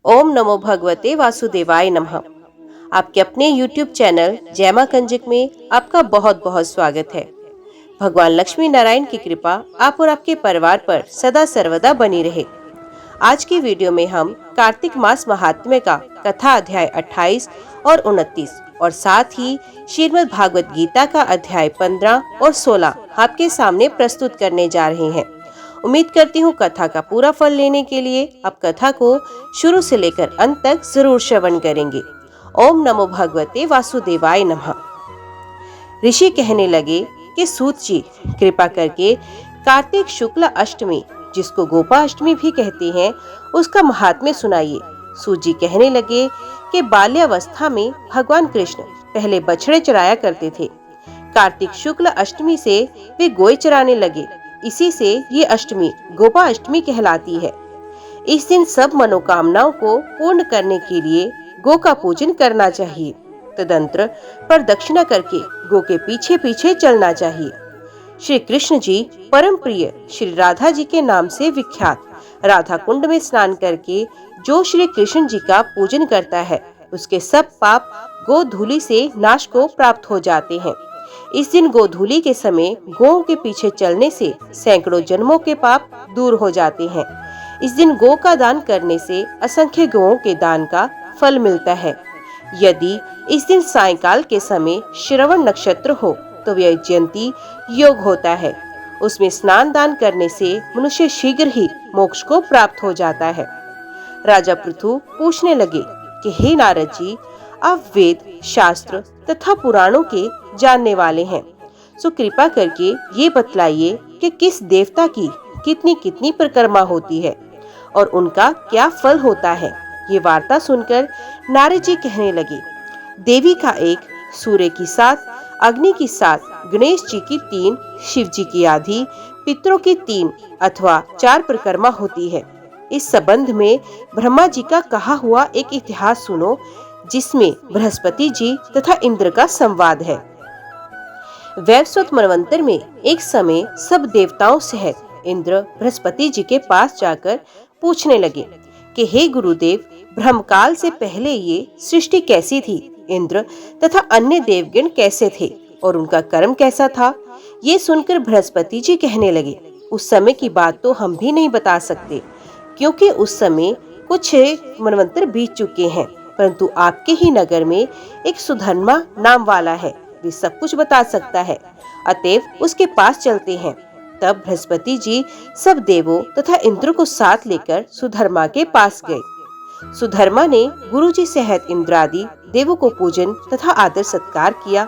ओम नमो भगवते वासुदेवाय नमः। आपके अपने YouTube चैनल जय मां कंजक में आपका बहुत बहुत स्वागत है। भगवान लक्ष्मी नारायण की कृपा आप और आपके परिवार पर सदा सर्वदा बनी रहे। आज की वीडियो में हम कार्तिक मास महात्म्य का कथा अध्याय 28 और 29 और साथ ही श्रीमद् भागवत गीता का अध्याय 15 और 16 आपके सामने प्रस्तुत करने जा रहे हैं। उम्मीद करती हूँ कथा का पूरा फल लेने के लिए आप कथा को शुरू से लेकर अंत तक जरूर श्रवण करेंगे। ओम नमो भगवते वासुदेवाय नमः। ऋषि कहने लगे कि सूत जी कृपा करके कार्तिक शुक्ल अष्टमी, जिसको गोपा अष्टमी भी कहते हैं, उसका महात्म्य सुनाइए। सूत जी कहने लगे कि बाल्यावस्था में भगवान कृष्ण पहले बछड़े चराया करते थे। कार्तिक शुक्ल अष्टमी से वे गोय चराने लगे। इसी से ये अष्टमी गोपा अष्टमी कहलाती है। इस दिन सब मनोकामनाओं को पूर्ण करने के लिए गो का पूजन करना चाहिए। तदंतर प्रदक्षिणा करके गो के पीछे पीछे चलना चाहिए। श्री कृष्ण जी परम प्रिय श्री राधा जी के नाम से विख्यात राधा कुंड में स्नान करके जो श्री कृष्ण जी का पूजन करता है, उसके सब पाप गोधूलि से नाश को प्राप्त हो जाते हैं। इस दिन गोधूलि के समय गौ के पीछे चलने से सैकड़ों जन्मों के पाप दूर हो जाते हैं। इस दिन गौ का दान करने से असंख्य गौओं के दान का फल मिलता है। यदि इस दिन सायंकाल के समय श्रवण नक्षत्र हो तो वैजयंती योग होता है। उसमें स्नान दान करने से मनुष्य शीघ्र ही मोक्ष को प्राप्त हो जाता है। राजा पृथु पूछने लगे कि हे नारद जी, आप वेद शास्त्र तथा पुराणों के जानने वाले हैं, सो कृपा करके ये बतलाइए कि किस देवता की कितनी कितनी परिक्रमा होती है और उनका क्या फल होता है। ये वार्ता सुनकर नारद जी कहने लगे, देवी का 1, सूर्य की 7, अग्नि की 7, गणेश जी की 3, शिव जी की आधी, पितरों की 3 अथवा 4 परिक्रमा होती है। इस संबंध में ब्रह्मा जी का कहा हुआ एक इतिहास सुनो, जिसमें बृहस्पति जी तथा इंद्र का संवाद है। वैवस्वत मनवंतर में एक समय सब देवताओं सहित इंद्र बृहस्पति जी के पास जाकर पूछने लगे कि हे गुरुदेव, ब्रह्मकाल से पहले ये सृष्टि कैसी थी, इंद्र तथा अन्य देवगण कैसे थे और उनका कर्म कैसा था। ये सुनकर बृहस्पति जी कहने लगे, उस समय की बात तो हम भी नहीं बता सकते, क्योंकि उस समय कुछ मनवंतर बीत चुके हैं, परंतु आपके ही नगर में एक सुधर्मा नाम वाला है, वे सब कुछ बता सकता है, अतएव उसके पास चलते हैं। तब बृहस्पति जी सब देवों तथा इंद्र को साथ लेकर सुधर्मा के पास गए। सुधर्मा ने गुरु जी सहित इंद्रादि देवों को पूजन तथा आदर सत्कार किया।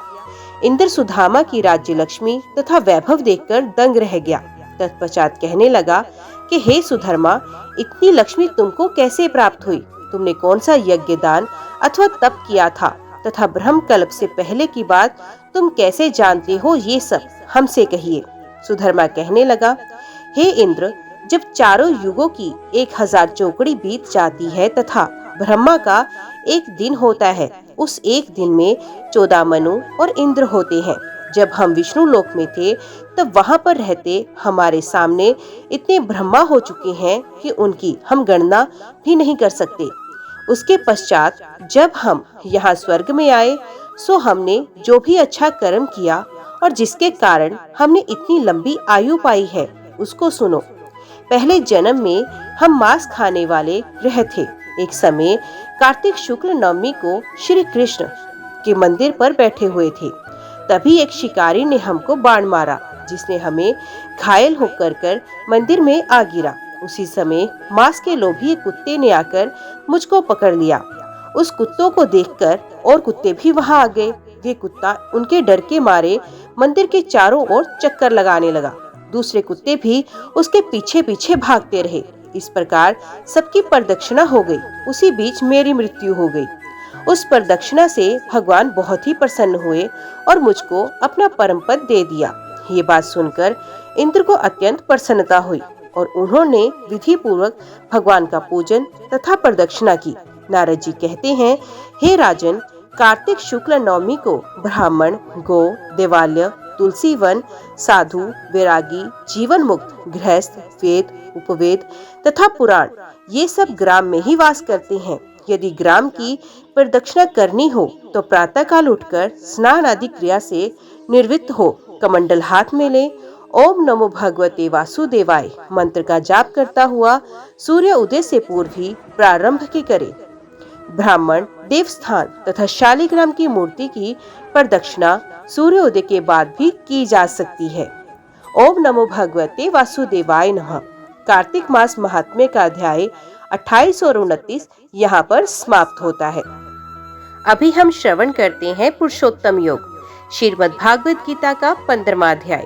इंद्र सुधामा की राज्य लक्ष्मी तथा वैभव देखकर दंग रह गया। तत्पश्चात कहने लगा कि हे सुधर्मा, इतनी लक्ष्मी तुमको कैसे प्राप्त हुई? तुमने कौन सा यज्ञ दान अथवा तप किया था तथा ब्रह्म कल्प से पहले की बात तुम कैसे जानते हो, ये सब हमसे कहिए। सुधर्मा कहने लगा, हे इंद्र, जब चारों युगों की 1000 चौकड़ी बीत जाती है तथा ब्रह्मा का एक दिन होता है, उस एक दिन में 14 मनु और इंद्र होते हैं। जब हम विष्णु लोक में थे तब वहाँ पर रहते हमारे सामने इतने ब्रह्मा हो चुके हैं कि उनकी हम गणना भी नहीं कर सकते। उसके पश्चात जब हम यहाँ स्वर्ग में आए, सो हमने जो भी अच्छा कर्म किया और जिसके कारण हमने इतनी लंबी आयु पाई है, उसको सुनो। पहले जन्म में हम मांस खाने वाले ग्रह थे। एक समय कार्तिक शुक्ल नवमी को श्री कृष्ण के मंदिर पर बैठे हुए थे। तभी एक शिकारी ने हमको बाण मारा, जिसने हमें घायल होकर मंदिर में आ गिरा। उसी समय मांस के लोभी एक कुत्ते ने आकर मुझको पकड़ लिया। उस कुत्तों को देखकर और कुत्ते भी वहां आ गए। वे कुत्ता उनके डर के मारे मंदिर के चारों ओर चक्कर लगाने लगा। दूसरे कुत्ते भी उसके पीछे पीछे भागते रहे। इस प्रकार सबकी प्रदक्षिणा हो गई। उसी बीच मेरी मृत्यु हो गई। उस प्रदक्षिणा से भगवान बहुत ही प्रसन्न हुए और मुझको अपना परम पद दे दिया। ये बात सुनकर इंद्र को अत्यंत प्रसन्नता हुई और उन्होंने विधि पूर्वक भगवान का पूजन तथा प्रदक्षिणा की। नारद जी कहते हैं, हे राजन, कार्तिक शुक्ल नवमी को ब्राह्मण, गो, देवालय, तुलसी वन, साधु, वैरागी, जीवन मुक्त, गृहस्थ, वेद, उपवेद तथा पुराण ये सब ग्राम में ही वास करते हैं। यदि ग्राम की प्रदक्षिणा करनी हो तो प्रातःकाल उठकर स्नान आदि क्रिया से निर्वृत्त हो कमंडल हाथ में ले ओम नमो भगवते वासुदेवाय मंत्र का जाप करता हुआ सूर्य उदय से पूर्व ही प्रारंभ की करे। ब्राह्मण देवस्थान तथा शालिग्राम की मूर्ति की प्रदक्षिणा सूर्योदय के बाद भी की जा सकती है। ओम नमो भगवते वासुदेवाय नमः। कार्तिक मास महात्म्य का अध्याय 28 और 29 यहाँ पर समाप्त होता है। अभी हम श्रवण करते हैं पुरुषोत्तम योग श्रीमद् भागवत गीता का 15वां अध्याय।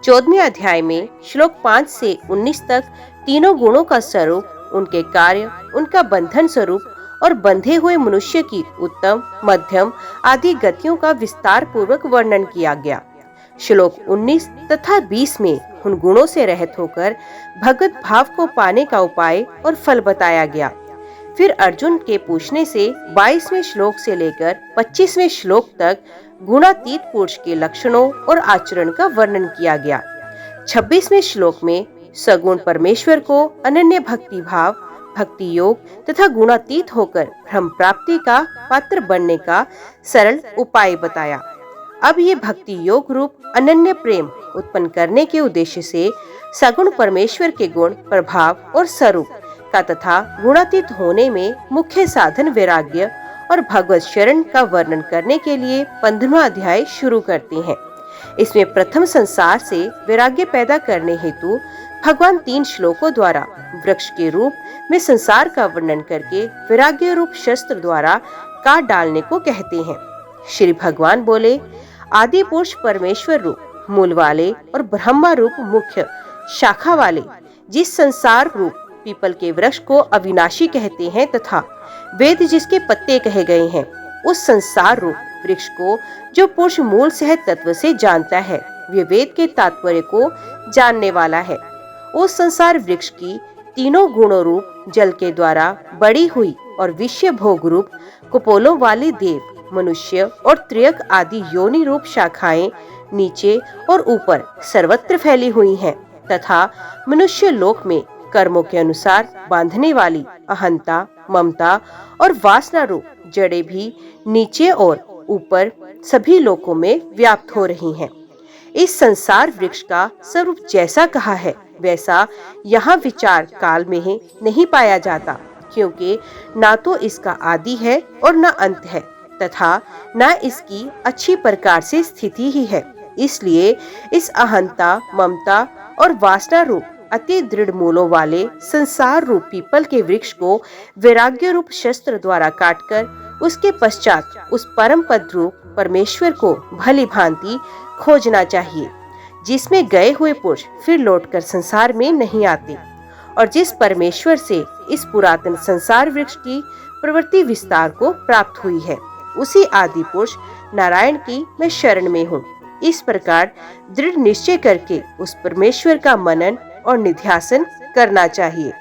14वें अध्याय में श्लोक 5 से 19 तक तीनों गुणों का स्वरूप, उनके कार्य, उनका बंधन स्वरूप और बंधे हुए मनुष्य की उत्तम, मध्यम आदि गतियों का विस्तार पूर्वक वर्णन किया गया। श्लोक 19 तथा 20 में उन गुणों से रहित होकर भगवत भाव को पाने का उपाय और फल बताया गया। फिर अर्जुन के पूछने से 22वें श्लोक से लेकर 25वें श्लोक तक गुणातीत पुरुष के लक्षणों और आचरण का वर्णन किया गया। 26वें श्लोक में सगुण परमेश्वर को अनन्य भक्ति भाव, भक्ति योग तथा गुणातीत होकर ब्रह्म प्राप्ति का पात्र बनने का सरल उपाय बताया। अब ये भक्ति योग रूप अनन्य प्रेम उत्पन्न करने के उद्देश्य से सगुण परमेश्वर के गुण, प्रभाव और स्वरूप का तथा गुणातीत होने में मुख्य साधन वैराग्य और भगवत शरण का वर्णन करने के लिए 15वां अध्याय शुरू करते हैं। इसमें प्रथम संसार से वैराग्य पैदा करने हेतु भगवान 3 श्लोकों द्वारा वृक्ष के रूप में संसार का वर्णन करके वैराग्य रूप शस्त्र द्वारा काट डालने को कहते हैं। श्री भगवान बोले, आदि पुरुष परमेश्वर रूप मूल वाले और ब्रह्मा रूप मुख्य शाखा वाले जिस संसार रूप पीपल के वृक्ष को अविनाशी कहते हैं तथा वेद जिसके पत्ते कहे गए हैं, उस संसार रूप वृक्ष को जो पुरुष मूल सहित तत्व से जानता है, वे वेद के तात्पर्य को जानने वाला है। उस संसार वृक्ष की तीनों गुणों रूप जल के द्वारा बड़ी हुई और विषय भोग रूप कुपोलों वाली देव, मनुष्य और त्रियक आदि योनि रूप शाखाएं नीचे और ऊपर सर्वत्र फैली हुई हैं तथा मनुष्य लोक में कर्मों के अनुसार बांधने वाली अहंता, ममता और वासना रूप जड़ें भी नीचे और ऊपर सभी लोकों में व्याप्त हो रही हैं। इस संसार वृक्ष का स्वरूप जैसा कहा है वैसा यहाँ विचार काल में ही नहीं पाया जाता, क्योंकि ना तो इसका आदि है और न अंत है तथा न इसकी अच्छी प्रकार से स्थिति ही है। इसलिए इस अहंता, ममता और वासना रूप अति दृढ़ मूलों वाले संसार रूप पीपल के वृक्ष को वैराग्य रूप शस्त्र द्वारा काटकर उसके पश्चात उस परम पद रूप परमेश्वर को भली भांति खोजना चाहिए, जिसमें गए हुए पुरुष फिर लौटकर संसार में नहीं आते और जिस परमेश्वर से इस पुरातन संसार वृक्ष की प्रवृत्ति विस्तार को प्राप्त हुई है, उसी आदि पुरुष नारायण की मैं शरण में हूँ। इस प्रकार दृढ़ निश्चय करके उस परमेश्वर का मनन और निध्यासन करना चाहिए,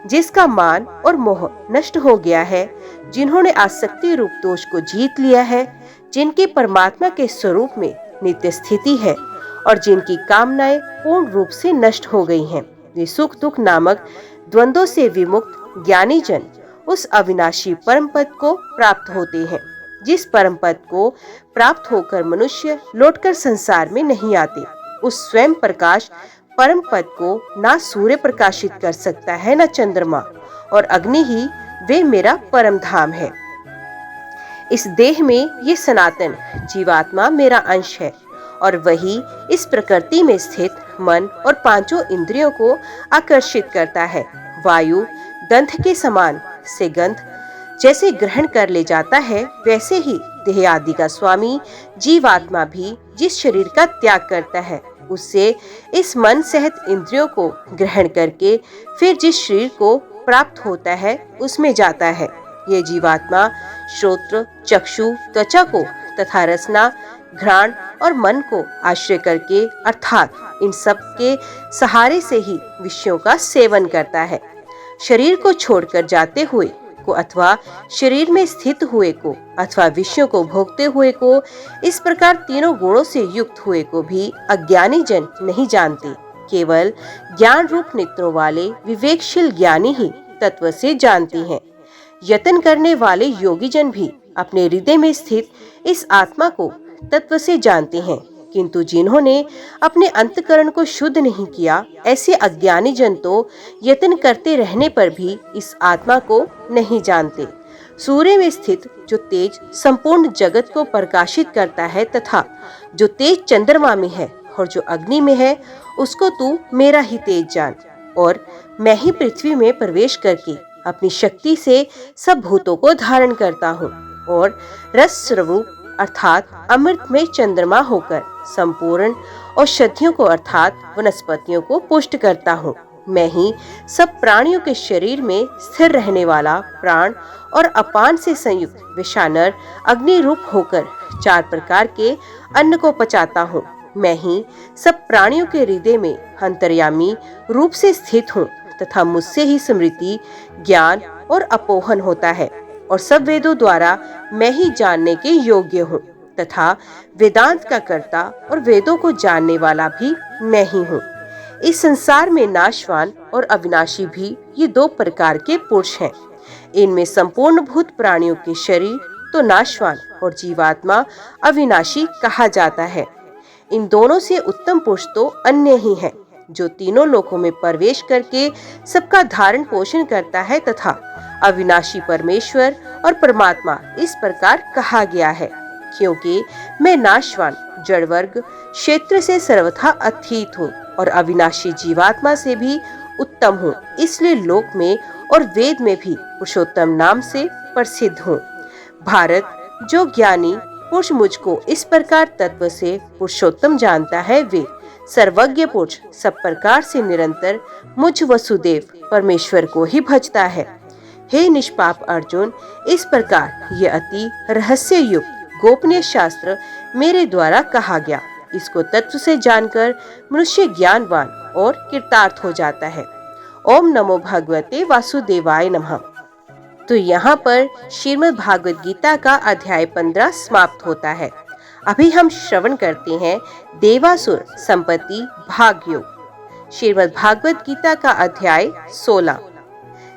जिसका मान और मोह नष्ट हो गया है, जिन्होंने आसक्ति रूप दोष को जीत लिया है, जिनकी परमात्मा के स्वरूप में नित्य स्थिति है और जिनकी कामनाएं पूर्ण रूप से नष्ट हो गई हैं, वे सुख दुख नामक द्वंद्वों से विमुक्त ज्ञानी जन उस अविनाशी परम पद को प्राप्त होते हैं। जिस परम पद को प्राप्त होकर मनुष्य लौटकर संसार में नहीं आते, उस स्वयं प्रकाश परम पद को ना सूर्य प्रकाशित कर सकता है न चंद्रमा, और अग्नि ही वे मेरा परम धाम है। इस देह में ये सनातन जीवात्मा मेरा अंश है और वही इस प्रकृति में स्थित मन और पांचों इंद्रियों को आकर्षित करता है। वायु गंध के समान से गंध जैसे ग्रहण कर ले जाता है, वैसे ही देह आदि का स्वामी जीवात्मा भी जिस शरीर का त्याग करता है, उससे इस मन सहित इंद्रियों को ग्रहण करके फिर जिस शरीर को प्राप्त होता है उसमें जाता है। ये जीवात्मा श्रोत्र, चक्षु, त्वचा को तथा रसना, घ्राण और मन को आश्रय करके अर्थात इन सब के सहारे से ही विषयों का सेवन करता है। शरीर को छोड़कर जाते हुए को अथवा शरीर में स्थित हुए को अथवा विषयों को भोगते हुए को, इस प्रकार तीनों गुणों से युक्त हुए को भी अज्ञानी जन नहीं जानते। केवल ज्ञान रूप नेत्रों वाले विवेकशील ज्ञानी ही तत्व से जानती हैं। यत्न करने वाले योगी जन भी अपने हृदय में स्थित इस आत्मा को तत्व से जानते हैं, किंतु जिन्होंने अपने अंतकरण को शुद्ध नहीं किया, ऐसे अज्ञानी जन तो यत्न करते रहने पर भी इस आत्मा को नहीं जानते। सूर्य में स्थित जो तेज संपूर्ण जगत को प्रकाशित करता है तथा जो तेज चंद्रमा में है और जो अग्नि में है, उसको तू मेरा ही तेज जान। और मैं ही पृथ्वी में प्रवेश करके अपनी शक्ति से सब भूतों को धारण करता हूँ और रस स्वरूप अर्थात अमृत में चंद्रमा होकर संपूर्ण औषधियों को अर्थात वनस्पतियों को पुष्ट करता हूँ। मैं ही सब प्राणियों के शरीर में स्थिर रहने वाला प्राण और अपान से संयुक्त विषानर अग्नि रूप होकर 4 प्रकार के अन्न को पचाता हूँ। मैं ही सब प्राणियों के हृदय में अंतर्यामी रूप से स्थित हूँ तथा मुझसे ही स्मृति, ज्ञान और अपोहन होता है और सब वेदों द्वारा मैं ही जानने के योग्य हूँ तथा वेदांत का कर्ता और वेदों को जानने वाला भी मैं ही हूँ। इस संसार में नाशवान और अविनाशी भी ये 2 प्रकार के पुरुष हैं। इनमें संपूर्ण भूत प्राणियों के शरीर तो नाशवान और जीवात्मा अविनाशी कहा जाता है। इन दोनों से उत्तम पुरुष तो अन्य ही है, जो तीनों लोकों में प्रवेश करके सबका धारण पोषण करता है तथा अविनाशी परमेश्वर और परमात्मा इस प्रकार कहा गया है, क्योंकि मैं नाशवान जड़ वर्ग क्षेत्र से सर्वथा अतीत हूँ और अविनाशी जीवात्मा से भी उत्तम हूँ, इसलिए लोक में और वेद में भी पुरुषोत्तम नाम से प्रसिद्ध हूँ। भारत, जो ज्ञानी पुरुष मुझको इस प्रकार तत्व से पुरुषोत्तम जानता है, वे सर्वज्ञ पुरुष सब प्रकार से निरंतर मुझ वसुदेव परमेश्वर को ही भजता है। हे निष्पाप अर्जुन, इस प्रकार ये अति रहस्य युक्त गोपनीय शास्त्र मेरे द्वारा कहा गया। इसको तत्व से जानकर मनुष्य ज्ञानवान और कृतार्थ हो जाता है। ओम नमो भगवते वासुदेवाय नमः। तो यहाँ पर श्रीमद् भागवत गीता का अध्याय 15 समाप्त होता है। अभी हम श्रवण करते हैं देवासुर संपत्ति भाग योग, श्रीमद् भागवत गीता का अध्याय 16।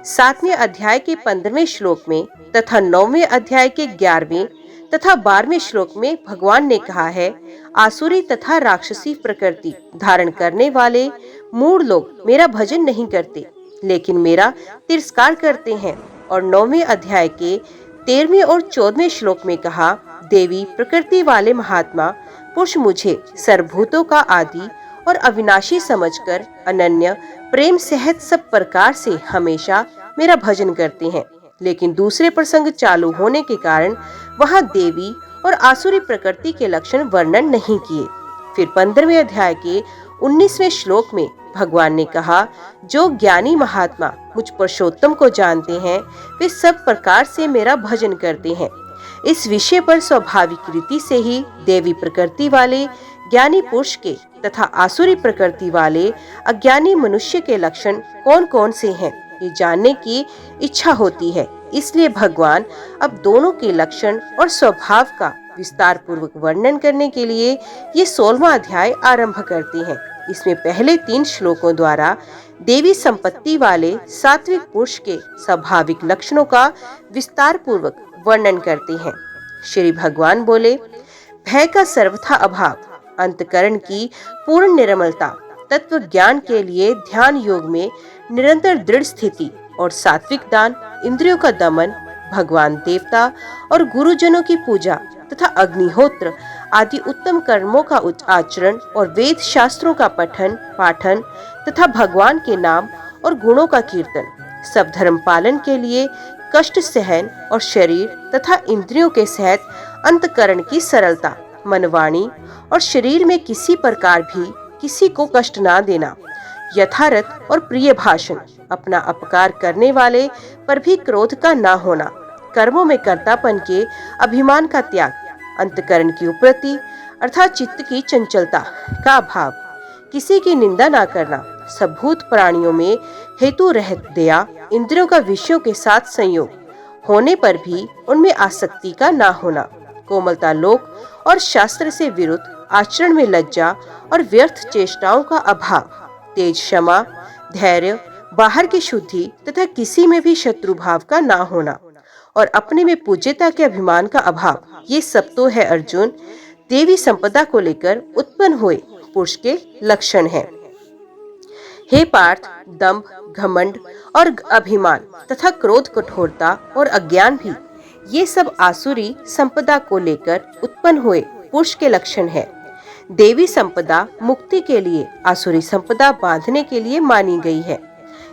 7वें अध्याय के 15वें श्लोक में तथा 9वें अध्याय के 11वें तथा 12वें श्लोक में भगवान ने कहा है, आसुरी तथा राक्षसी प्रकृति धारण करने वाले मूढ़ लोग मेरा भजन नहीं करते, लेकिन मेरा तिरस्कार करते हैं। और 9वें अध्याय के 13वें और 14वें श्लोक में कहा, देवी प्रकृति वाले महात्मा पुरुष मुझे सर्वभूतों का आदि और अविनाशी समझकर अनन्य प्रेम सहित सब प्रकार से हमेशा मेरा भजन करते हैं। लेकिन दूसरे प्रसंग चालू होने के कारण वहाँ देवी और आसुरी प्रकृति के लक्षण वर्णन नहीं किए। फिर 15वें अध्याय के 19वें श्लोक में भगवान ने कहा, जो ज्ञानी महात्मा मुझ पुरुषोत्तम को जानते हैं, वे सब प्रकार से मेरा भजन करते हैं। इस विषय पर स्वाभाविक रीति से ही देवी प्रकृति वाले ज्ञानी पुरुष के तथा आसुरी प्रकृति वाले अज्ञानी मनुष्य के लक्षण कौन कौन से हैं, ये जानने की इच्छा होती है। इसलिए भगवान अब दोनों के लक्षण और स्वभाव का विस्तार पूर्वक वर्णन करने के लिए ये 16वां अध्याय आरंभ करते हैं। इसमें पहले 3 श्लोकों द्वारा देवी संपत्ति वाले सात्विक पुरुष के स्वाभाविक लक्षणों का विस्तार पूर्वक वर्णन करते हैं। श्री भगवान बोले, भय का सर्वथा अभाव, अंतकरण की पूर्ण निर्मलता, तत्व ज्ञान के लिए ध्यान योग में निरंतर दृढ़ स्थिति और सात्विक दान, इंद्रियों का दमन, भगवान देवता और गुरुजनों की पूजा तथा अग्निहोत्र आदि उत्तम कर्मों का आचरण और वेद शास्त्रों का पठन पाठन तथा भगवान के नाम और गुणों का कीर्तन, सब धर्म पालन के लिए कष्ट सहन और शरीर तथा इंद्रियों के सहित अंतकरण की सरलता, मनवाणी और शरीर में किसी प्रकार भी किसी को कष्ट ना देना, यथार्थ और प्रिय भाषण, अपना अपकार करने वाले पर भी क्रोध का ना होना, कर्मों में कर्तापन के अभिमान का त्याग, अंतकरण की उपरति अर्थात चित्त की चंचलता का अभाव, किसी की निंदा ना करना, सब भूत प्राणियों में हेतु रहत दया, इंद्रियों का विषयों के साथ संयोग होने पर भी उनमें आसक्ति का ना होना, कोमलता लोक और शास्त्र से विरुद्ध आचरण में लज्जा और व्यर्थ चेष्टाओं का अभाव, तेज क्षमा, धैर्य, बाहर की शुद्धि तथा किसी में भी शत्रु भाव का ना होना और अपने में पूज्यता के अभिमान का अभाव, ये सब तो है अर्जुन देवी संपदा को लेकर उत्पन्न हुए पुरुष के लक्षण हैं। हे पार्थ, दंभ, घमंड और अभिमान तथा क्रोध, कठोरता और अज्ञान भी ये सब आसुरी संपदा को लेकर उत्पन्न हुए पुरुष के लक्षण हैं। देवी संपदा मुक्ति के लिए, आसुरी संपदा बांधने के लिए मानी गई है।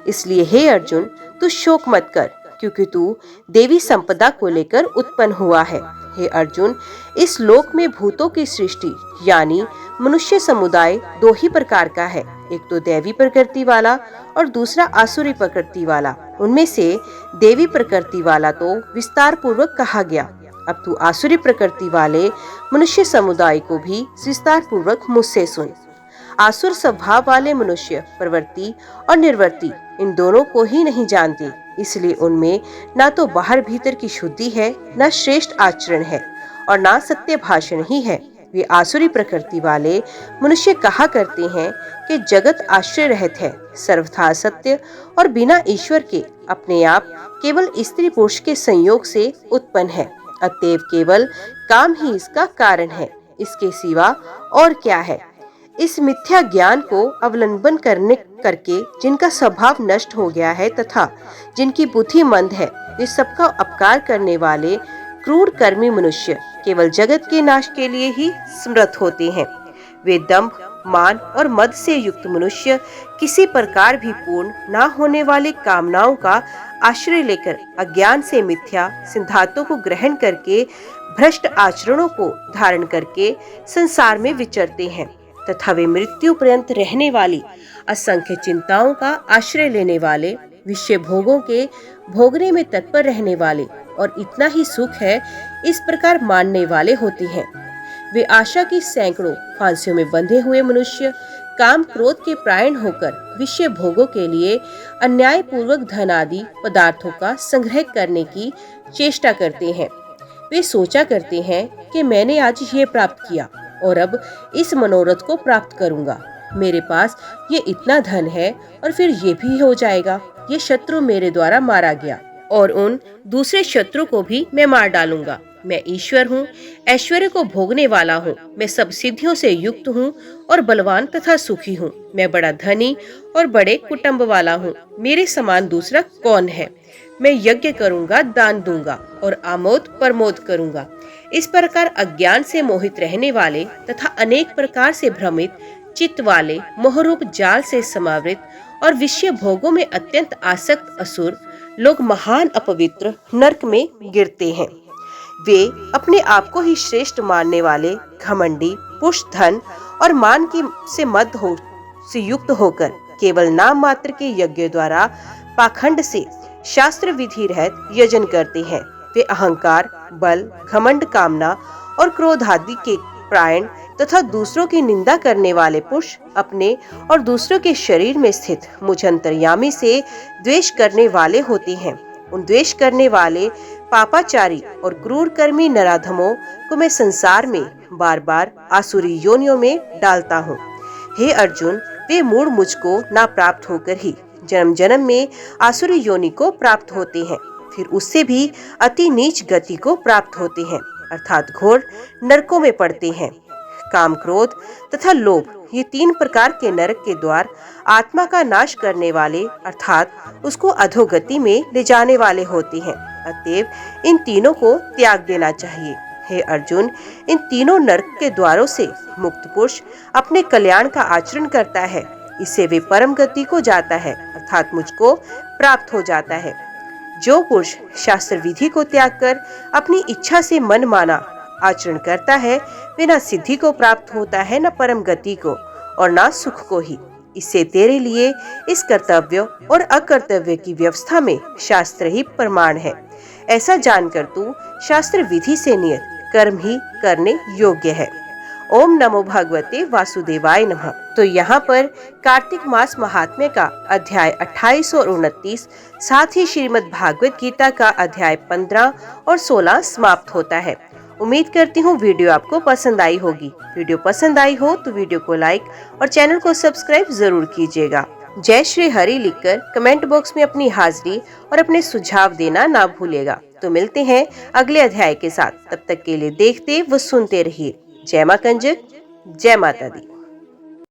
इसलिए हे अर्जुन, तू शोक मत कर, क्योंकि तू देवी संपदा को लेकर उत्पन्न हुआ है। हे अर्जुन, इस लोक में भूतों की सृष्टि यानी मनुष्य समुदाय दो ही प्रकार का है, एक तो देवी प्रकृति वाला और दूसरा आसुरी प्रकृति वाला। उनमें से देवी प्रकृति वाला तो विस्तार पूर्वक कहा गया। अब तू आसुरी प्रकृति वाले मनुष्य समुदाय को भी विस्तार पूर्वक मुझसे सुन। आसुर स्वभाव वाले मनुष्य प्रवृत्ति और निर्वृत्ति इन दोनों को ही नहीं जानते, इसलिए उनमें ना तो बाहर भीतर की शुद्धि है, ना श्रेष्ठ आचरण है और ना सत्य भाषण ही है। वे आसुरी प्रकृति वाले मनुष्य कहा करते हैं कि जगत आश्रय रहित है, सर्वथा सत्य और बिना ईश्वर के अपने आप केवल स्त्री पुरुष के संयोग से उत्पन्न है। अतएव केवल काम ही इसका कारण है, इसके सिवा और क्या है। इस मिथ्या ज्ञान को अवलंबन करके जिनका स्वभाव नष्ट हो गया है तथा जिनकी बुद्धि मंद है, वे सबका अपकार करने वाले क्रूर कर्मी मनुष्य केवल जगत के नाश के लिए ही समर्थ होते हैं। वे दंभ, मान और मद से युक्त मनुष्य किसी प्रकार भी पूर्ण ना होने वाले कामनाओं का आश्रय लेकर अज्ञान से मिथ्या सिद्धांतों को ग्रहण करके भ्रष्ट आचरणों को धारण करके संसार में विचरते हैं तथा वे मृत्यु पर्यंत रहने वाली असंख्य चिंताओं का आश्रय लेने वाले, विषय भोगों के भोगने में तत्पर रहने वाले और इतना ही सुख है इस प्रकार मानने वाले होते हैं। वे आशा की सैकड़ों फांसियों में बंधे हुए मनुष्य काम क्रोध के प्रायण होकर विषय भोगों के लिए अन्याय पूर्वक धन आदि पदार्थों का संग्रह करने की चेष्टा करते हैं। वे सोचा करते हैं कि मैंने आज ये प्राप्त किया और अब इस मनोरथ को प्राप्त करूंगा। मेरे पास ये इतना धन है और फिर ये भी हो जाएगा। ये शत्रु मेरे द्वारा मारा गया और उन दूसरे शत्रु को भी मैं मार डालूंगा। मैं ईश्वर हूँ, ऐश्वर्य को भोगने वाला हूँ। मैं सब सिद्धियों से युक्त हूँ और बलवान तथा सुखी हूँ। मैं बड़ा धनी और बड़े कुटुंब वाला हूँ। मेरे समान दूसरा कौन है। मैं यज्ञ करूंगा, दान दूंगा और आमोद प्रमोद करूंगा। इस प्रकार अज्ञान से मोहित रहने वाले तथा अनेक प्रकार से भ्रमित चित्त वाले, मोहरूप जाल से समावृत और विषय भोगों में अत्यंत आसक्त असुर लोग महान अपवित्र नरक में गिरते हैं। वे अपने आप को ही श्रेष्ठ मानने वाले घमंडी, पुरुष, धन और मान की से युक्त होकर केवल नाम मात्र के यज्ञ द्वारा पाखंड से शास्त्र विधि रहित यजन करते हैं। वे अहंकार, बल, घमंड, कामना और क्रोध आदि के प्रायण तथा दूसरों की निंदा करने वाले पुरुष अपने और दूसरों के शरीर में स्थित मुझ अंतर्यामी से द्वेष करने वाले होते हैं। उन द्वेष करने वाले पापाचारी और क्रूर कर्मी नराधमों को मैं संसार में बार बार आसुरी योनियों में डालता हूँ। हे अर्जुन, वे मूढ़ मुझको ना प्राप्त होकर ही जन्म जन्म में आसुरी योनि को प्राप्त होते हैं, फिर उससे भी अति नीच गति को प्राप्त होते हैं, अर्थात घोर नरकों में पड़ते हैं। काम, क्रोध तथा लोभ, ये तीन प्रकार के नरक के द्वार आत्मा का नाश करने वाले अर्थात उसको अधोगति में ले जाने वाले होते हैं। अतएव इन तीनों को त्याग देना चाहिए। हे अर्जुन, इन तीनों नरक के द्वारों से मुक्त पुरुष अपने कल्याण का आचरण करता है। इससे वे परम गति को जाता है, अर्थात मुझको प्राप्त हो जाता है। जो पुरुष शास्त्र विधि को त्याग कर अपनी इच्छा से मन माना आचरण करता है, वे न सिद्धि को प्राप्त होता है, न परम गति को और न सुख को ही। इससे तेरे लिए इस कर्तव्य और अकर्तव्य की व्यवस्था में शास्त्र ही प्रमाण है। ऐसा जानकर तू शास्त्र विधि से नियत कर्म ही करने योग्य है। ओम नमो भगवते वासुदेवाय नमः। तो यहाँ पर कार्तिक मास महात्म्य का अध्याय 28 और 29, साथ ही श्रीमद् भागवत गीता का अध्याय 15 और 16 समाप्त होता है। उम्मीद करती हूँ वीडियो आपको पसंद आई होगी। वीडियो पसंद आई हो तो वीडियो को लाइक और चैनल को सब्सक्राइब जरूर कीजिएगा। जय श्री हरि लिखकर कमेंट बॉक्स में अपनी हाजिरी और अपने सुझाव देना ना भूलेगा। तो मिलते हैं अगले अध्याय के साथ। तब तक के लिए देखते व सुनते रहिए। जय मां कंजक, जय माता दी।